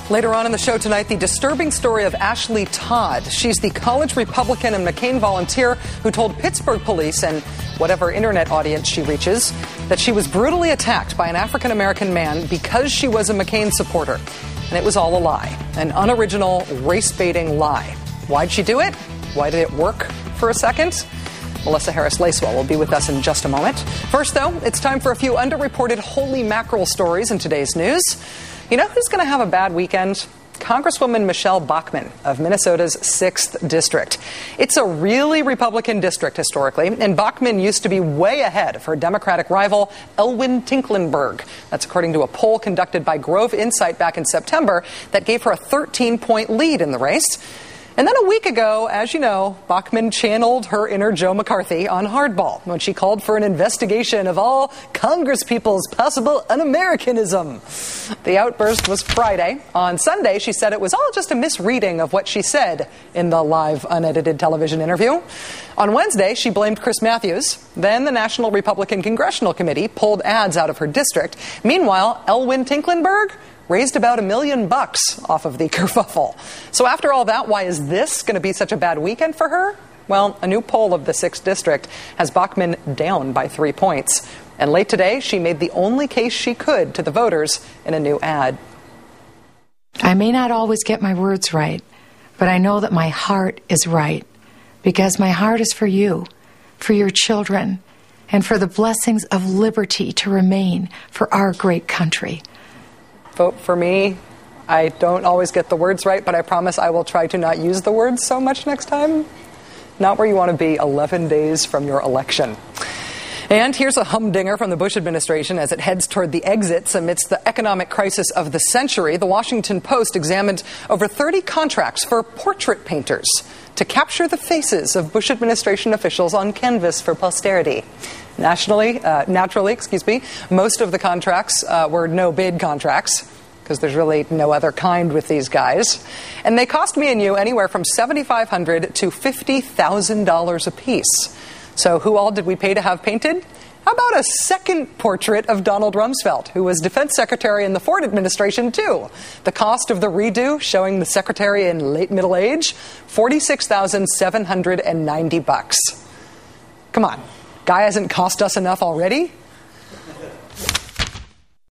Later on in the show tonight, the disturbing story of Ashley Todd. She's the college Republican and McCain volunteer who told Pittsburgh police and whatever internet audience she reaches that she was brutally attacked by an African-American man because she was a McCain supporter. And it was all a lie, an unoriginal, race-baiting lie. Why'd she do it? Why did it work for a second? Melissa Harris-Lacewell will be with us in just a moment. First, though, it's time for a few underreported holy mackerel stories in today's news. You know who's going to have a bad weekend? Congresswoman Michelle Bachmann of Minnesota's 6th District. It's a really Republican district historically, and Bachmann used to be way ahead of her Democratic rival, Elwyn Tinklenberg. That's according to a poll conducted by Grove Insight back in September that gave her a 13-point lead in the race. And then a week ago, as you know, Bachmann channeled her inner Joe McCarthy on Hardball when she called for an investigation of all Congresspeople's possible un-Americanism. The outburst was Friday. On Sunday, she said it was all just a misreading of what she said in the live, unedited television interview. On Wednesday, she blamed Chris Matthews. Then the National Republican Congressional Committee pulled ads out of her district. Meanwhile, Elwyn Tinklenberg raised about $1 million off of the kerfuffle. So after all that, why is this going to be such a bad weekend for her? Well, a new poll of the 6th District has Bachmann down by 3 points. And late today, she made the only case she could to the voters in a new ad. I may not always get my words right, but I know that my heart is right. Because my heart is for you, for your children, and for the blessings of liberty to remain for our great country. Vote for me. I don't always get the words right, but I promise I will try to not use the words so much next time. Not where you want to be 11 days from your election. And here's a humdinger from the Bush administration as it heads toward the exits amidst the economic crisis of the century. The Washington Post examined over 30 contracts for portrait painters to capture the faces of Bush administration officials on canvas for posterity. Naturally, most of the contracts were no-bid contracts, because there's really no other kind with these guys. And they cost me and you anywhere from $7,500 to $50,000 apiece. So who all did we pay to have painted? How about a second portrait of Donald Rumsfeld, who was defense secretary in the Ford administration, too? The cost of the redo, showing the secretary in late middle age, $46,790. Come on. Guy hasn't cost us enough already?